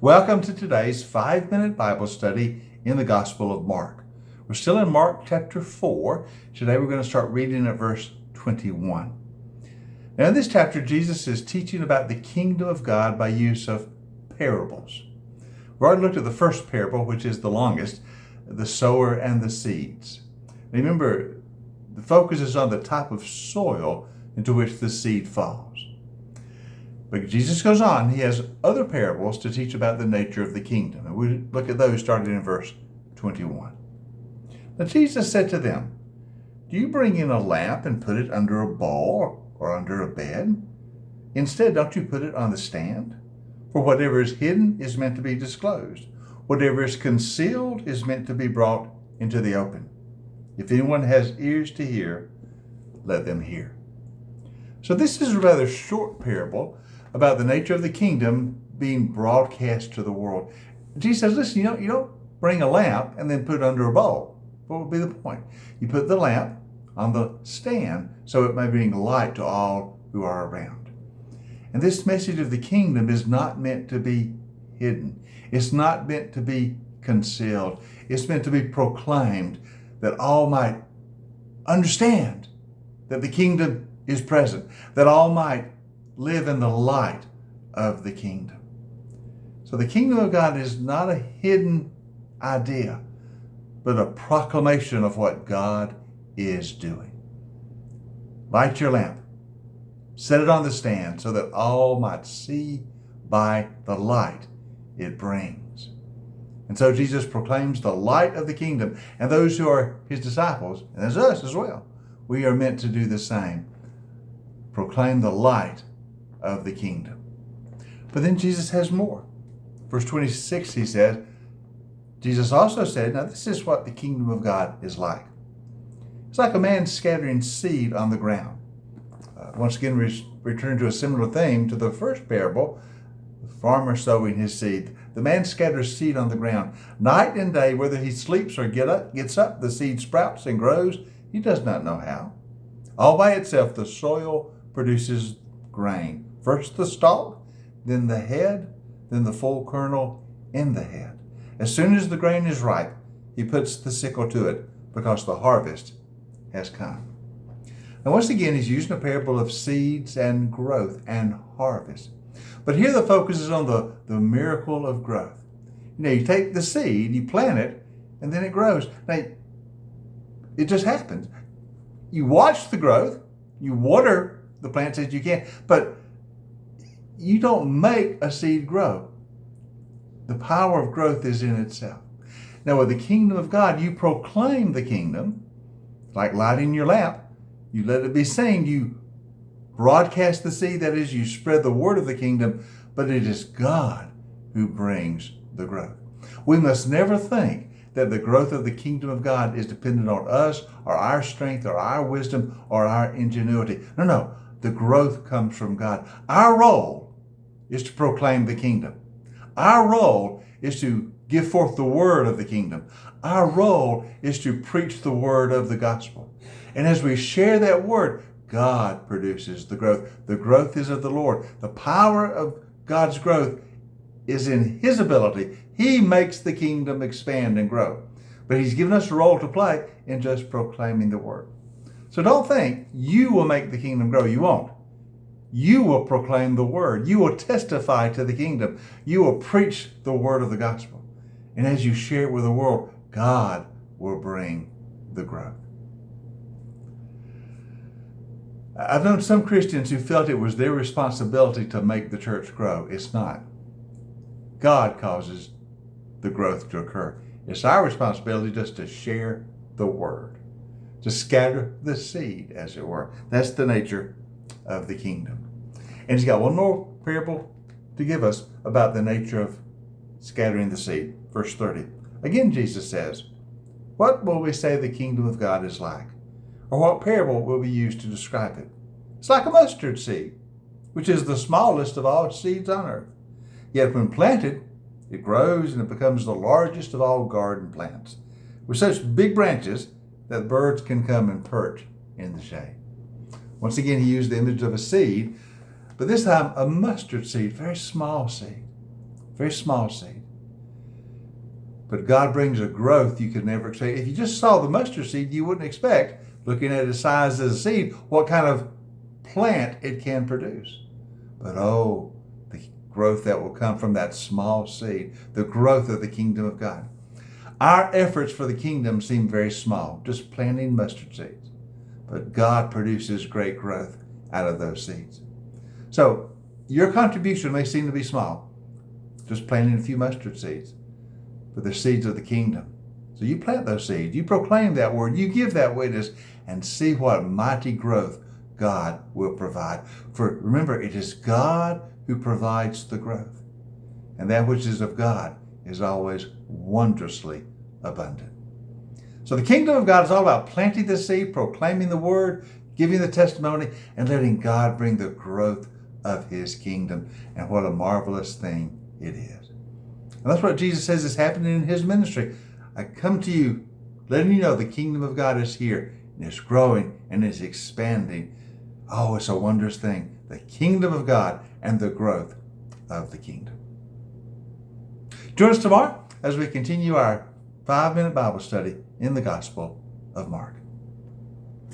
Welcome to today's 5-minute Bible study in the Gospel of Mark. We're still in Mark chapter 4. Today we're going to start reading at verse 21. Now in this chapter, Jesus is teaching about the kingdom of God by use of parables. We've already looked at the first parable, which is the longest, the sower and the seeds. Remember, the focus is on the type of soil into which the seed falls. But Jesus goes on. He has other parables to teach about the nature of the kingdom. And we look at those starting in verse 21. Now Jesus said to them, "Do you bring in a lamp and put it under a bowl or under a bed? Instead, don't you put it on the stand? For whatever is hidden is meant to be disclosed. Whatever is concealed is meant to be brought into the open. If anyone has ears to hear, let them hear." So this is a rather short parable about the nature of the kingdom being broadcast to the world. Jesus says, listen, you don't bring a lamp and then put it under a bowl. What would be the point? You put the lamp on the stand so it may bring light to all who are around. And this message of the kingdom is not meant to be hidden. It's not meant to be concealed. It's meant to be proclaimed that all might understand that the kingdom is present, that all might live in the light of the kingdom. So the kingdom of God is not a hidden idea, but a proclamation of what God is doing. Light your lamp. Set it on the stand so that all might see by the light it brings. And so Jesus proclaims the light of the kingdom, and those who are his disciples, and as us as well, we are meant to do the same. Proclaim the light of the kingdom. But then Jesus has more. Verse 26, he says, Jesus also said, now this is what the kingdom of God is like. It's like a man scattering seed on the ground. Once again, return to a similar theme to the first parable, the farmer sowing his seed. The man scatters seed on the ground. Night and day, whether he sleeps or gets up, the seed sprouts and grows. He does not know how. All by itself, the soil produces grain. First the stalk, then the head, then the full kernel in the head. As soon as the grain is ripe, he puts the sickle to it because the harvest has come. Now once again, he's using a parable of seeds and growth and harvest. But here the focus is on the miracle of growth. You take the seed, you plant it, and then it grows. Now, it just happens. You watch the growth, you water the plants as you can, but you don't make a seed grow. The power of growth is in itself. Now with the kingdom of God, you proclaim the kingdom, like lighting your lamp. You let it be seen. You broadcast the seed, that is, you spread the word of the kingdom, but it is God who brings the growth. We must never think that the growth of the kingdom of God is dependent on us or our strength or our wisdom or our ingenuity. No. The growth comes from God. Our role is to proclaim the kingdom. Our role is to give forth the word of the kingdom. Our role is to preach the word of the gospel. And as we share that word, God produces the growth. The growth is of the Lord. The power of God's growth is in his ability. He makes the kingdom expand and grow. But he's given us a role to play in just proclaiming the word. So don't think you will make the kingdom grow. You won't. You will proclaim the word. You will testify to the kingdom. You will preach the word of the gospel. And as you share it with the world, God will bring the growth. I've known some Christians who felt it was their responsibility to make the church grow. It's not. God causes the growth to occur. It's our responsibility just to share the word, to scatter the seed, as it were. That's the nature of the kingdom. And he's got one more parable to give us about the nature of scattering the seed. Verse 30. Again, Jesus says, what will we say the kingdom of God is like? Or what parable will we use to describe it? It's like a mustard seed, which is the smallest of all seeds on earth. Yet when planted, it grows and it becomes the largest of all garden plants, with such big branches that birds can come and perch in the shade. Once again, he used the image of a seed, but this time a mustard seed, very small seed. very small seed. But God brings a growth you could never expect. If you just saw the mustard seed, you wouldn't expect, looking at its size as a seed, what kind of plant it can produce. But oh, the growth that will come from that small seed, the growth of the kingdom of God. Our efforts for the kingdom seem very small, just planting mustard seeds. But God produces great growth out of those seeds. So your contribution may seem to be small, just planting a few mustard seeds, but they're seeds of the kingdom. So you plant those seeds, you proclaim that word, you give that witness, and see what mighty growth God will provide. For remember, it is God who provides the growth. And that which is of God is always wondrously abundant. So the kingdom of God is all about planting the seed, proclaiming the word, giving the testimony, and letting God bring the growth of his kingdom. And what a marvelous thing it is. And that's what Jesus says is happening in his ministry. I come to you letting you know the kingdom of God is here, and it's growing and it's expanding. Oh, it's a wondrous thing. The kingdom of God and the growth of the kingdom. Join us tomorrow as we continue our 5-minute Bible study in the Gospel of Mark.